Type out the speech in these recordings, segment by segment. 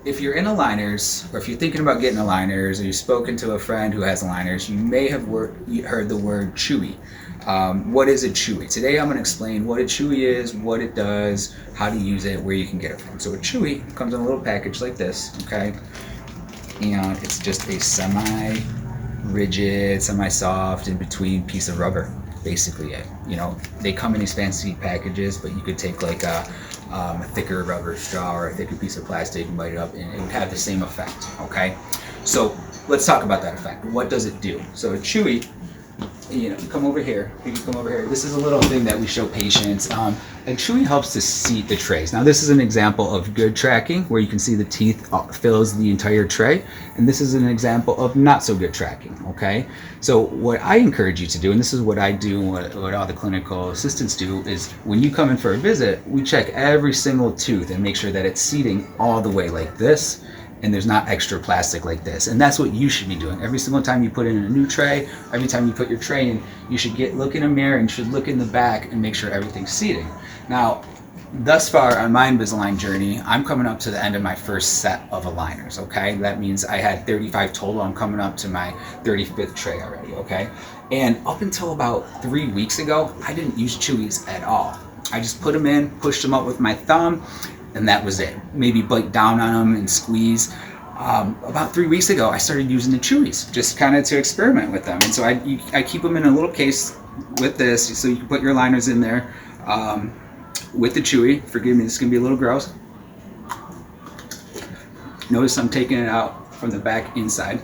if you're in aligners, or if you're thinking about getting aligners, or you've spoken to a friend who has aligners, you may have heard the word Chewy. What is a Chewy? Today I'm going to explain what a Chewy is, what it does, how to use it, where you can get it from. So a Chewy comes in a little package like this, okay? And it's just a semi-rigid, semi-soft, in between piece of rubber, basically. You know, they come in these fancy packages, but you could take like a thicker rubber straw or a thicker piece of plastic and bite it up, and it would have the same effect, okay? So let's talk about that effect. What does it do? So a Chewy, you know, come over here. You can come over here. This is a little thing that we show patients. And Chewy helps to seat the trays. Now, this is an example of good tracking, where you can see the teeth fills the entire tray. And this is an example of not so good tracking, okay? So what I encourage you to do, and this is what I do, and what all the clinical assistants do, is when you come in for a visit, we check every single tooth and make sure that it's seating all the way like this, and there's not extra plastic like this. And that's what you should be doing. Every single time you put in a new tray, every time you put your tray in, you should look in a mirror and should look in the back and make sure everything's seating. Now, thus far on my Invisalign journey, I'm coming up to the end of my first set of aligners, okay? That means I had 35 total. I'm coming up to my 35th tray already, okay? And up until about 3 weeks ago, I didn't use Chewies at all. I just put them in, pushed them up with my thumb, and that was it. Maybe bite down on them and squeeze. About 3 weeks ago, I started using the Chewies, just kind of to experiment with them. And so I keep them in a little case with this, so you can put your liners in there with the Chewy. Forgive me, this is gonna be a little gross. Notice I'm taking it out from the back inside.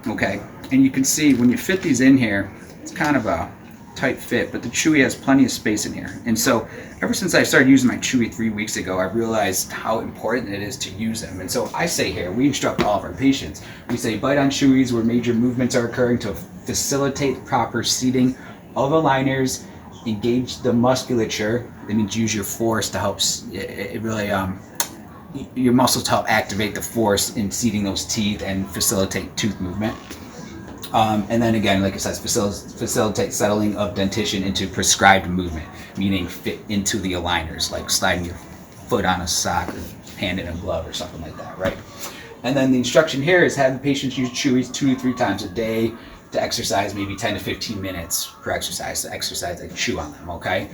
Okay, and you can see when you fit these in here, it's kind of a tight fit, but the Chewy has plenty of space in here. And so ever since I started using my Chewy 3 weeks ago, I realized how important it is to use them. And so I say here, we instruct all of our patients, we say bite on Chewies where major movements are occurring to facilitate proper seating of aligners, engage the musculature. That means use your force to help, it really, your muscles to help activate the force in seating those teeth and facilitate tooth movement. And then again, like I said, facilitate settling of dentition into prescribed movement, meaning fit into the aligners, like sliding your foot on a sock or hand in a glove or something like that, right? And then the instruction here is have the patients use Chewies 2 to 3 times a day to exercise, maybe 10 to 15 minutes per exercise, to exercise and chew on them, okay?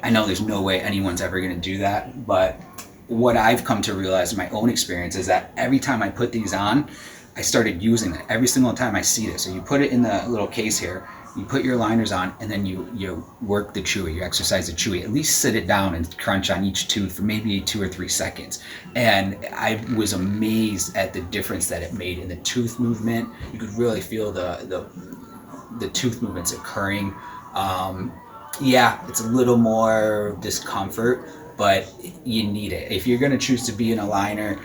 I know there's no way anyone's ever gonna do that, but what I've come to realize in my own experience is that every time I put these on, I started using it every single time I see this. So you put it in the little case here, you put your liners on, and then you work the Chewy, you exercise the Chewy. At least sit it down and crunch on each tooth for maybe 2 or 3 seconds. And I was amazed at the difference that it made in the tooth movement. You could really feel the tooth movements occurring. Yeah, it's a little more discomfort, but you need it. If you're gonna choose to be an aligner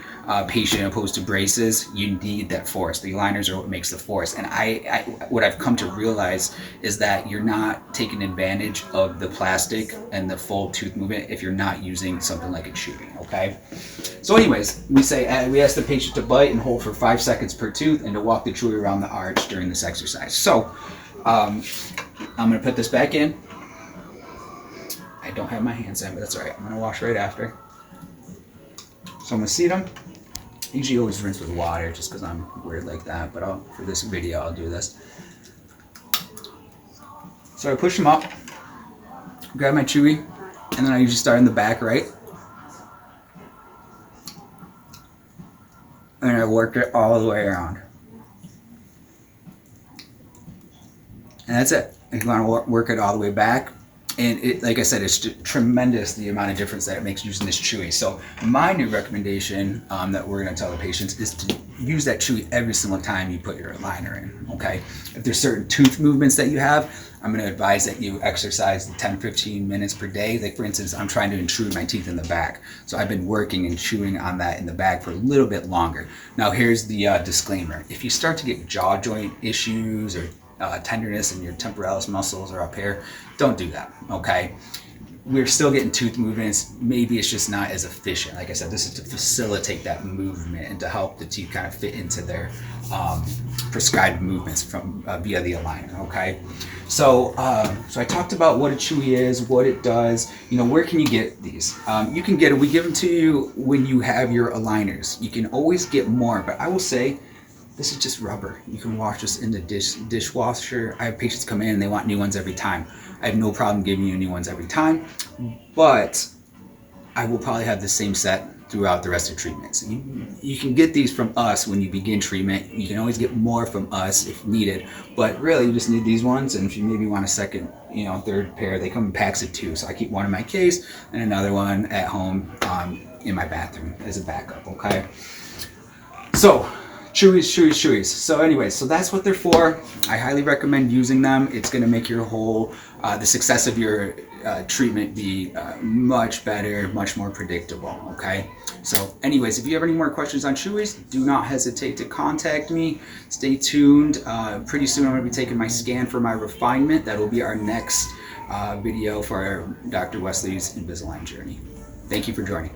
patient opposed to braces, you need that force. The aligners are what makes the force. And what I've come to realize is that you're not taking advantage of the plastic and the full tooth movement if you're not using something like a Chewy, okay? So anyways, we ask the patient to bite and hold for 5 seconds per tooth and to walk the Chewy around the arch during this exercise. So I'm gonna put this back in. I don't have my hands in, but that's all right. I'm gonna wash right after. So I'm gonna seat them. Usually always rinse with water just because I'm weird like that, but for this video I'll do this. So I push them up, grab my Chewy, and then I usually start in the back, right? And I work it all the way around. And that's it. If you want to work it all the way back, and it, like I said, it's tremendous the amount of difference that it makes using this Chewy. So my new recommendation that we're going to tell the patients is to use that Chewy every single time you put your aligner in, okay? If there's certain tooth movements that you have, I'm going to advise that you exercise 10-15 minutes per day. Like for instance, I'm trying to intrude my teeth in the back. So I've been working and chewing on that in the back for a little bit longer. Now here's the disclaimer. If you start to get jaw joint issues or tenderness in your temporalis muscles or up here, don't do that, okay? we're still getting tooth movements. Maybe it's just not as efficient. Like I said, this is to facilitate that movement and to help the teeth kind of fit into their prescribed movements from via the aligner. Okay, so I talked about what a Chewy is, what it does. You know, where can you get these? You can get it. We give them to you when you have your aligners. You can always get more, but I will say, this is just rubber. You can wash this in the dishwasher. I have patients come in and they want new ones every time. I have no problem giving you new ones every time, but I will probably have the same set throughout the rest of treatments. You can get these from us when you begin treatment. You can always get more from us if needed, but really you just need these ones, and if you maybe want a second, you know, third pair, they come in packs of 2. So I keep one in my case and another one at home in my bathroom as a backup, okay? So, Chewies. So anyways, so that's what they're for. I highly recommend using them. It's going to make your whole, the success of your treatment be much better, much more predictable, okay? So anyways, if you have any more questions on Chewies, do not hesitate to contact me. Stay tuned. Pretty soon I'm going to be taking my scan for my refinement. That will be our next video for Dr. Wesley's Invisalign journey. Thank you for joining.